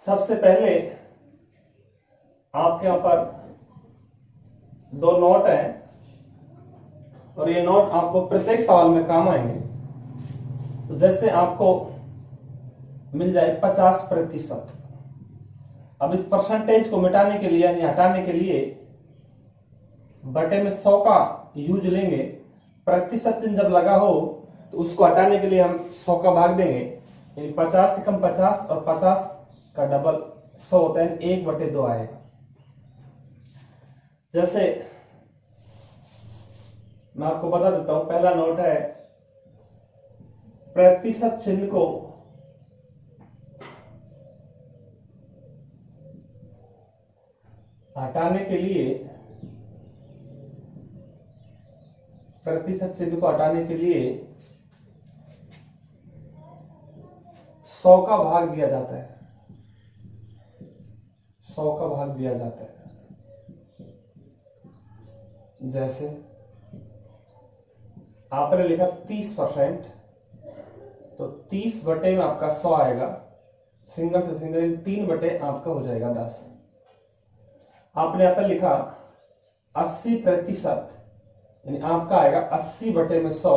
सबसे पहले आपके यहाँ पर दो नोट हैं और ये नोट आपको प्रत्येक सवाल में काम आएंगे। तो जैसे आपको मिल जाए 50%। अब इस परसेंटेज को मिटाने के लिए यानी हटाने के लिए बटे में 100 का यूज लेंगे। प्रतिशत चिन्ह जब लगा हो तो उसको हटाने के लिए हम 100 का भाग देंगे, यानी 50 से कम 50 और 50 का डबल 100 होता है, 1/2 आएगा। जैसे मैं आपको बता देता हूं, पहला नोट है प्रतिशत चिन्ह को हटाने के लिए, प्रतिशत चिन्ह को हटाने के लिए 100 का भाग दिया जाता है, 100 का भाग दिया जाता है। जैसे आपने लिखा 30%, तो 30 बटे में आपका 100 आएगा, सिंगल से सिंगल 3 बटे आपका हो जाएगा 10। आपने यहाँ पर लिखा 80%, यानी आपका आएगा 80 बटे में 100,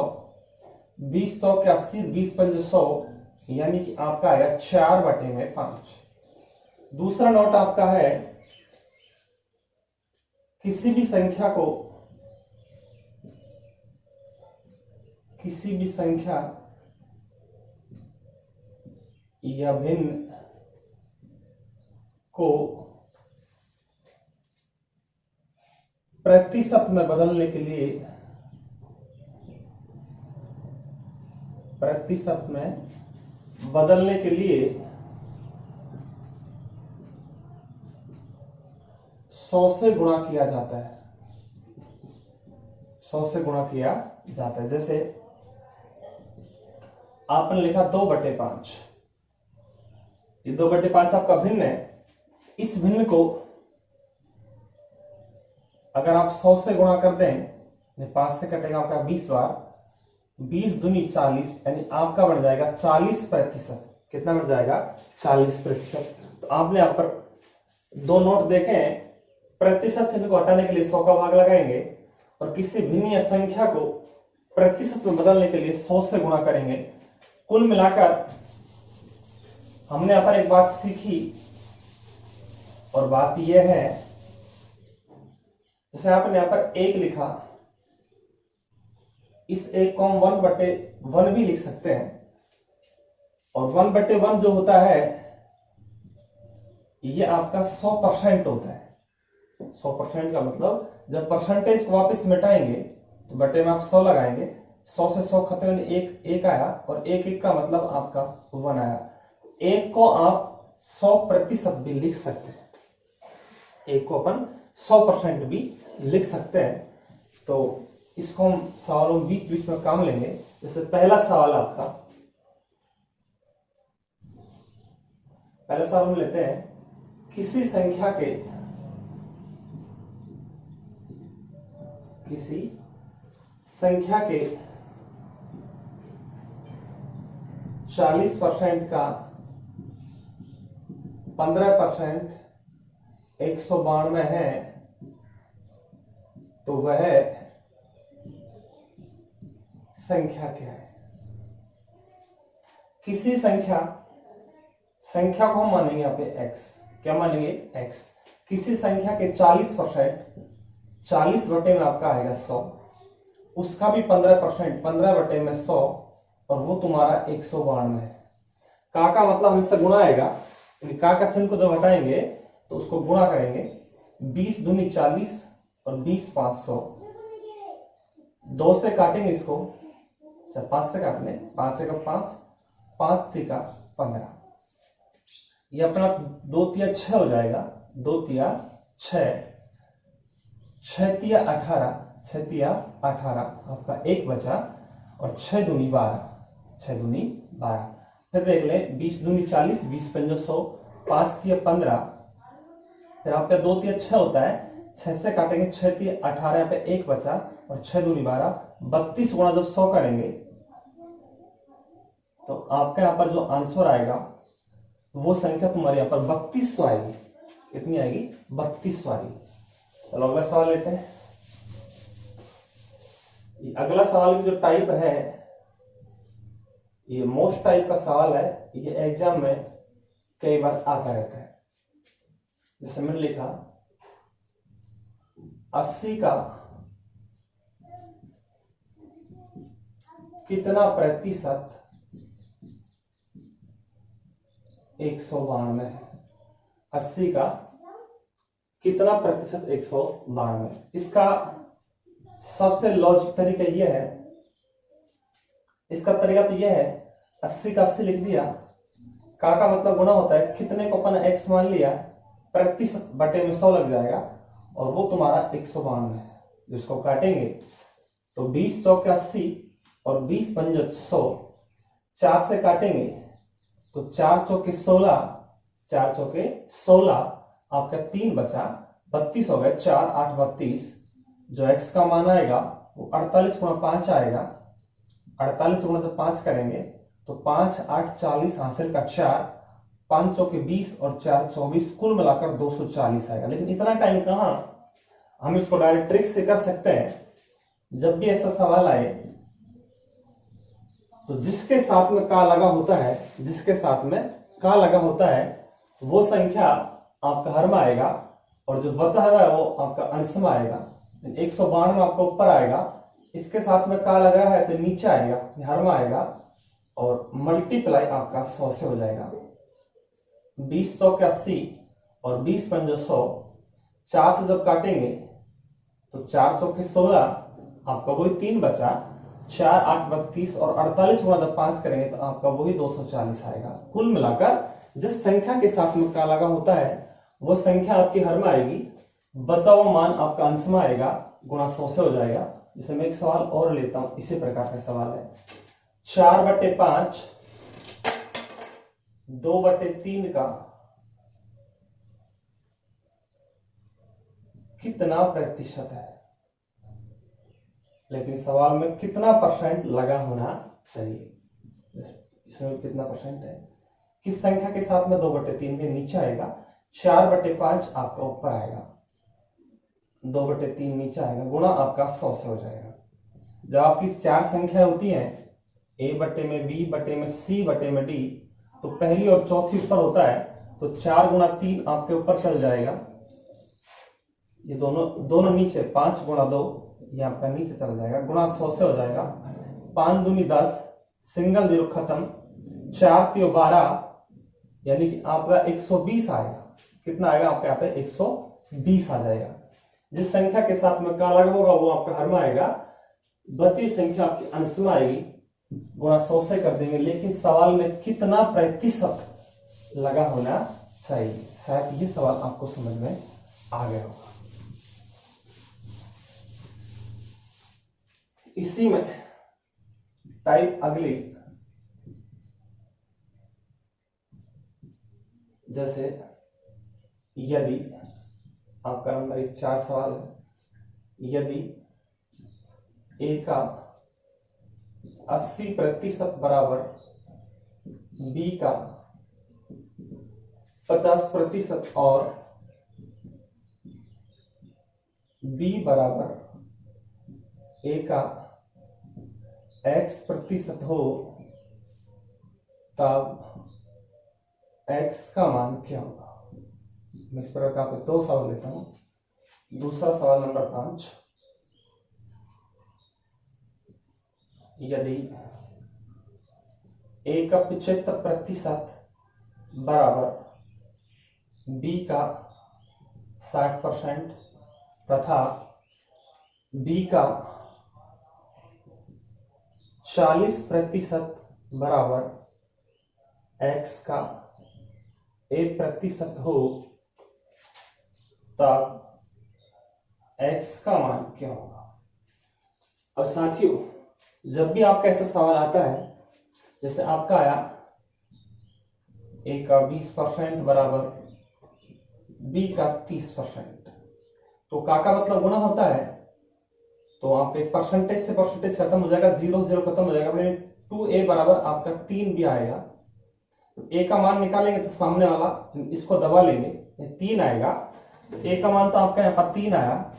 20 100 के 80, 20 पंजे 100, यानी कि आपका आएगा 4 बटे में 5। दूसरा नोट आपका है किसी भी संख्या को, किसी भी संख्या या भिन्न को प्रतिशत में बदलने के लिए, प्रतिशत में बदलने के लिए 100 से गुणा किया जाता है, 100 से गुणा किया जाता है। जैसे आपने लिखा 2/5, ये 2/5 आपका भिन्न है। इस भिन्न को अगर आप 100 से गुणा कर दें, 5 से कटेगा आपका 20 बार, 20 दूनी 40, यानी आपका बढ़ जाएगा 40%। कितना बढ़ जाएगा? 40%। तो आपने यहाँ पर दो नोट देखे हैं, प्रतिशत चिन्ह को हटाने के लिए 100 का भाग लगाएंगे और किसी भिन्न या संख्या को प्रतिशत में बदलने के लिए 100 से गुणा करेंगे। कुल मिलाकर हमने यहाँ पर एक बात सीखी, और बात यह है, जैसे आपने यहाँ पर 1 लिखा, इस 1 को हम 1/1 भी लिख सकते हैं, और 1/1 जो होता है ये आपका 100% होता है। 100% का मतलब जब परसेंटेज को वापस मिटाएंगे तो बटे में आप 100 लगाएंगे, 100 से 100 खत्म होने एक आया, और 1 का मतलब आपका 1 आया। 1 को आप 100% भी लिख सकते हैं, 1 को अपन 100% भी लिख सकते हैं। तो इसको हम सवालों बीच बीच में काम लेंगे। जैसे पहला सवाल आपका, पहला सवाल हम लेते हैं, किसी संख्या के 40% का 15% 192 है, तो वह संख्या क्या है? किसी संख्या को हम मानेंगे यहाँ पे x, क्या मानेंगे? x। किसी संख्या के 40%, 40 बटे में आपका आएगा 100, उसका भी 15%, 15 बटे में 100, और वो तुम्हारा 192 है। का मतलब हमेशा गुणा आएगा, का चिन्ह को जब हटाएंगे तो उसको गुणा करेंगे, 20 दूनी 40 और 20 5 100, 2 से काटेंगे इसको, 5 से काट लें, 5 से का 5, 5 का 15, ये अपना 2 तिया 6 हो जाएगा, 2 तिया 6, 6 तिया 18, 6 तिया 18, आपका 1 बचा, और 6 दूनी 12, 6 दूनी 12। फिर देख ले, 20 दूनी 40, 20 पंजे 100, 5 तिया 15, फिर आपका 2 तिया 6 होता है, 6 से काटेंगे, 6 तिया 18, यहाँ पे 1 बचा, और 6 दूनी 12, 32 गुणा जब 100 करेंगे तो आपका यहाँ पर जो आंसर आएगा वो संख्या तुम्हारे यहाँ पर 3200 आएगी। कितनी आएगी? 3200 आएगी। चलो अगला सवाल लेते हैं। अगला सवाल की जो टाइप है, ये मोस्ट टाइप का सवाल है, ये एग्जाम में कई बार आता रहता है। जैसे मैंने लिखा 80 का कितना प्रतिशत 192 है। 80 का कितना प्रतिशत 192। इसका सबसे लॉजिक तरीका यह है, इसका तरीका तो यह है, 80 का 80 लिख दिया, का मतलब गुना होता है, कितने को अपन x मान लिया, प्रतिशत बटे में 100 लग जाएगा और वो तुम्हारा 192 है। जिसको काटेंगे तो 20 चौके 80 और 20 पंजे 100, 4 से काटेंगे तो 4 चौके 16, 4 चौके 16, आपका 3 बचा, 32 हो गए, 4 8 32। जो x का मान आएगा वो 48 गुणा 5 आएगा। 48 गुणा जब 5 करेंगे तो 5 8 40 हासिल का 4, 5 चौके 20 और 4 24, कुल मिलाकर 240 आएगा। लेकिन इतना टाइम कहाँ, हम इसको डायरेक्ट ट्रिक से कर सकते हैं। जब भी ऐसा सवाल आए तो जिसके साथ में का लगा होता है, जिसके साथ में का लगा होता है वो संख्या आपका हर में आएगा और जो बचा है वो आपका अंश में आएगा। 192 आपका ऊपर आएगा, इसके साथ में का लगा है तो नीचे आएगा, हर में आएगा और मल्टीप्लाई आपका 100 से हो जाएगा। 20 चौके 80 और 20 पंजे 100, 4 से जब काटेंगे तो 4 चौके 16, आपका वही 3 बचा, 4 8 32 और 48 गुणा जब 5 करेंगे तो आपका वही 240 आएगा। कुल मिलाकर जिस संख्या के साथ में का लगा होता है वो संख्या आपकी हर में आएगी, बचा हुआ मान आपका अंश में आएगा, गुणा 100 से हो जाएगा। जैसे मैं एक सवाल और लेता हूं, इसी प्रकार का सवाल है। 4/5 2/3 का कितना प्रतिशत है। लेकिन सवाल में कितना परसेंट लगा होना चाहिए, इसमें कितना परसेंट है, किस संख्या के साथ में 2/3 के नीचे आएगा, 4/5 आपका ऊपर आएगा, 2/3 नीचे आएगा, गुणा आपका 100 से हो जाएगा। जब आपकी 4 संख्या होती हैं, a बटे में b बटे में c बटे में d, तो पहली और चौथी ऊपर होता है तो 4 गुणा 3 आपके ऊपर चल जाएगा, ये दोनों नीचे, 5 गुणा 2 ये आपका नीचे चला जाएगा, गुणा 100 से हो जाएगा। 5 दूनी 10, सिंगल जीरो खत्म, 4 3 12, यानी कि आपका 120 आएगा। कितना आएगा आपके यहाँ पे? 120 आ जाएगा। जिस संख्या के साथ में का लगा होगा वो आपका हर में आएगा, बची संख्या आपकी अंश में आएगी, गुणा 100 से कर देंगे। लेकिन सवाल में कितना प्रतिशत लगा होना चाहिए, शायद ये सवाल आपको समझ में आ गया होगा। इसी में टाइप अगली, जैसे यदि आपका नंबर 4 सवाल है, यदि a का 80% बराबर b का 50% और b बराबर a का x% हो, तब x का मान क्या होगा। मैं इस प्रकार का 2 सवाल लेता हूं। दूसरा सवाल नंबर 5, यदि a का 75% बराबर b का 60% तथा b का 40% बराबर x का 1% हो, तब x का मान क्या होगा। अब साथियों, जब भी आपका ऐसा सवाल आता है, जैसे आपका आया a का 20% बराबर b का 30%, तो का मतलब गुना होता है, तो आप एक परसेंटेज से परसेंटेज खत्म हो जाएगा, 0 0 खत्म हो जाएगा, 2a बराबर आपका 3 भी आएगा। ए का मान निकालेंगे तो सामने वाला इसको दबा लेंगे, 3 आएगा। ए का मान तो आपका यहाँ पर 3 आया,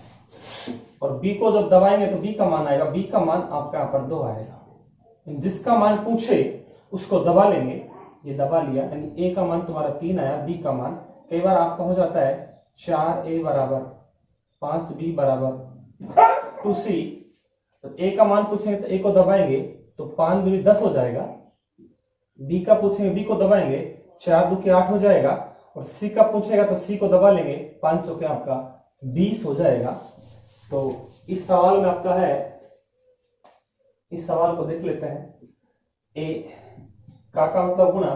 और बी को जब दबाएंगे तो बी का मान आएगा, बी का मान आपका यहाँ पर 2 आएगा। जिसका मान पूछे उसको दबा लेंगे, ये दबा लिया, यानी ए का मान तुम्हारा 3 आया, बी का मान कई बार आपका हो जाता है 4a बराबर 5b बराबर 2c। तो ए का मान पूछेंगे तो ए को दबाएंगे तो 5 दूनी 10 हो जाएगा, बी का पूछेंगे बी को दबाएंगे 4 दू के 8 हो जाएगा, और सी का पूछेगा तो सी को दबा लेंगे 5 चौके आपका 20 हो जाएगा। तो इस सवाल में आपका है, इस सवाल को देख लेते हैं। ए का मतलब गुणा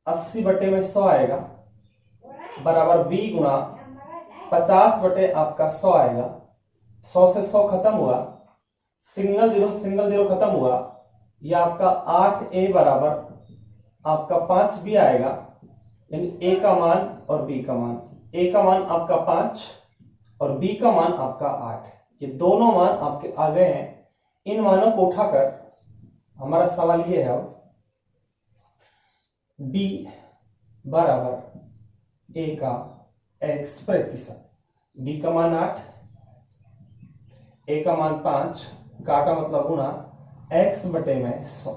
80 बटे में 100 आएगा बराबर बी गुणा 50 बटे आपका 100 आएगा। 100 से 100 खत्म हुआ, सिंगल जीरो खत्म हुआ, यह आपका 8a बराबर आपका 5b आएगा, यानी a का मान और b का मान, a का मान आपका 5 और b का मान आपका 8, ये दोनों मान आपके आ गए हैं। इन मानों को उठाकर हमारा सवाल ये है, अब b बराबर a का x प्रतिशत, b का मान 8, a का मान 5, का मतलब गुणा x बटे में 100।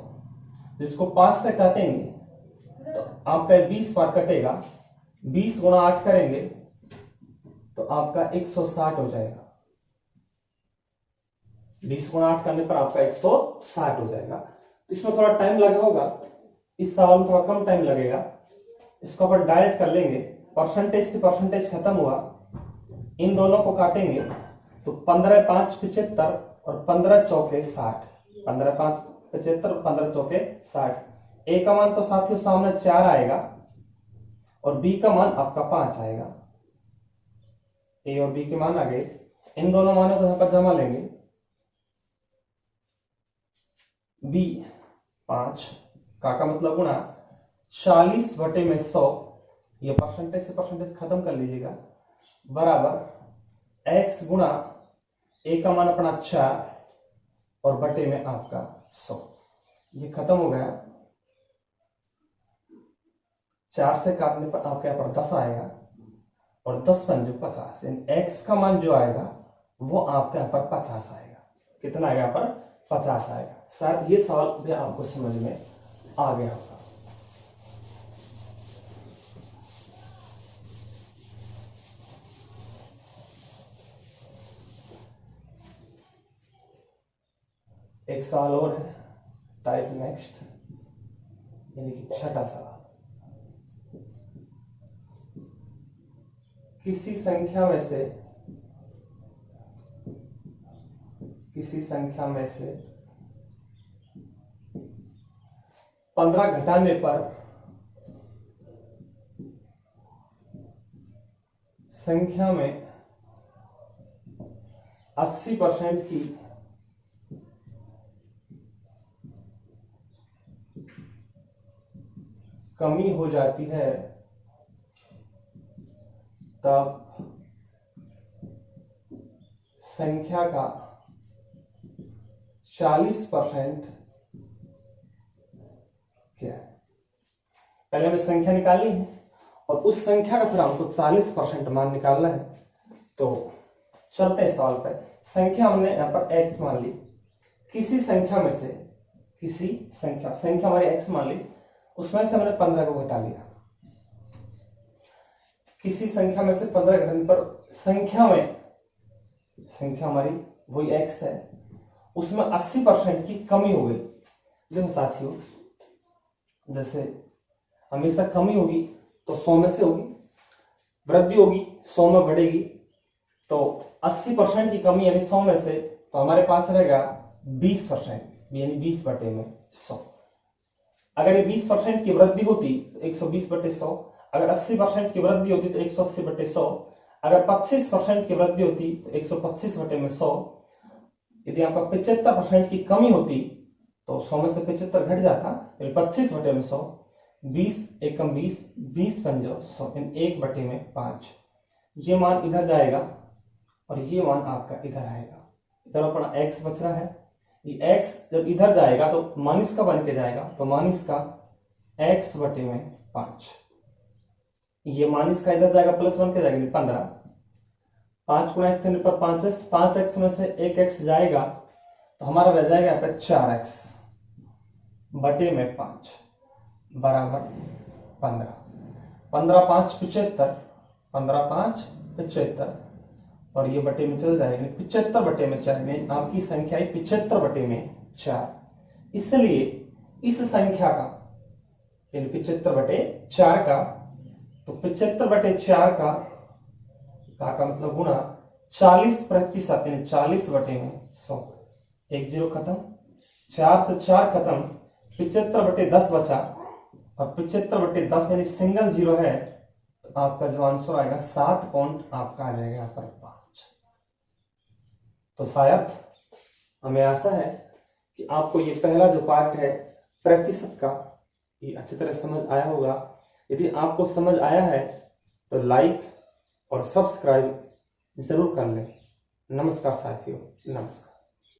जिसको 5 से काटेंगे तो आपका 20 बार कटेगा, 20 गुणा 8 करेंगे तो आपका 160 हो जाएगा। 20 गुणा 8 करने पर आपका 160 हो जाएगा। तो इसमें थोड़ा टाइम लगा होगा, इस सवाल में थोड़ा कम टाइम लगेगा। इसको अपन डायरेक्ट कर लेंगे, परसेंटेज से परसेंटेज खत्म हुआ, इन दोनों को काटेंगे तो 15 5 75 और 15 चौके 60, 15 5 75 और 15 चौके 60। ए का मान तो साथियों सामने 4 आएगा और बी का मान आपका 5 आएगा। ए और बी के मान आ गए, इन दोनों मानों को यहां पर जमा लेंगे। बी 5 का मतलब गुणा 40 बटे में 100, ये परसेंटेज से परसेंटेज खत्म कर लीजिएगा, बराबर x गुणा ए का मान अपना 4 और बटे में आपका 100। ये खत्म हो गया, 4 से काटने पर आपके यहाँ पर 10 आएगा और 10 पंजू 50, x का मान जो आएगा वो आपके यहाँ पर 50 आएगा। कितना आएगा यहाँ पर? 50 आएगा। शायद ये सवाल भी आपको समझ में आ गया होगा। एक सवाल और है, टाइप नेक्स्ट, यानी कि छठा सवाल। किसी संख्या में से 15 घटाने पर संख्या में 80% की कमी हो जाती है, तब संख्या का 40% क्या है? पहले हमें संख्या निकालनी है और उस संख्या का फिर हमको 40% मान निकालना है। तो चलते हैं सवाल पर। संख्या हमने यहां पर x मान ली, किसी संख्या में से, संख्या हमारी x मान ली, उसमें से हमने 15 को घटा लिया। किसी संख्या में से 15 घटाने पर संख्या हमारी वही x है, उसमें 80% की कमी हो गई। देखो साथियों, जैसे हमेशा कमी होगी तो 100 में से होगी, वृद्धि होगी 100 में बढ़ेगी, तो 80% की कमी यानी 100 में से, तो हमारे पास रहेगा 20%, यानी 20 बटे में 100। अगर ये 20% की वृद्धि होती तो 120 बटे 100, अगर 80% की वृद्धि होती तो 180 बटे 100, अगर 25% की वृद्धि होती तो 125 बटे में 100। यदि आपका 75% की कमी होती तो 100 में से 75 घट जाता, 25 बटे में 100, 20 एकम 20, 20 पंजो 100, 1 बटे में 5। ये मान इधर जाएगा और ये मान आपका इधर आएगा। इधर अपना x बच रहा है, ये x जब इधर जाएगा तो माइनस का बन के जाएगा, तो माइनस का x बटे में 5। ये मान इसका इधर जाएगा +1 के जाएगा 15। 5 गुणा x पर 5x में से 1x जाएगा तो हमारा रह जाएगा यहाँ पे 4x बटे में 5 बराबर 15। 15 5 75, 15 5 75 और ये बटे में चल जाएगा 75 बटे में 4 में आपकी संख्या है 75 बटे में 4। इसलिए इस संख्या का 75 बटे 4 का, तो 75 बटे 4 का मतलब गुणा 40% यानी 40 बटे में 100। 1 0 खत्म, 4 से 4 खत्म, 75 बटे 10 बचा और 75 बटे 10 यानी सिंगल जीरो है, तो आपका जो आंसर आएगा 7 पॉइंट आपका आ जाएगा यहाँ पर 5। तो शायद हमें आशा है कि आपको ये पहला जो पार्ट है प्रतिशत का ये अच्छी तरह समझ आया होगा। यदि आपको समझ आया है तो लाइक और सब्सक्राइब जरूर कर लें। नमस्कार साथियों, नमस्कार।